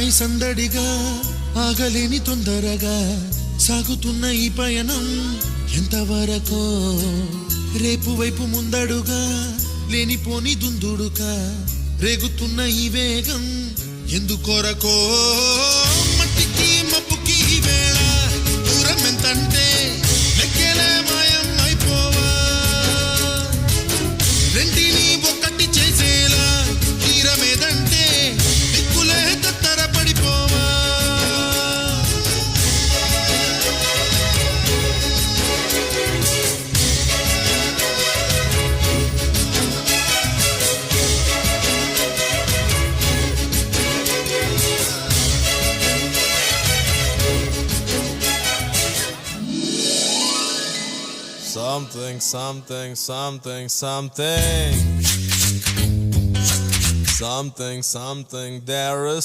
Hi సందడిగా ఆగలేని తొందరగా సాగుతున్న ఈ పయనం ఎంతవరకో రేపు వైపు ముందడుగా లేనిపోని దుందుడుగా రేగుతున్న ఈ వేగం ఎందుకొరకో మట్టికి మప్పుకి వేళ దూరం ఎంతంటే లెక్కలే మాయం అయిపోవా రెంటిని ఒక్కటి చేసేలా తీరమేదంటే దిక్కులే తత్తర పడిపోవా Something, something, something, something. Something, something, there is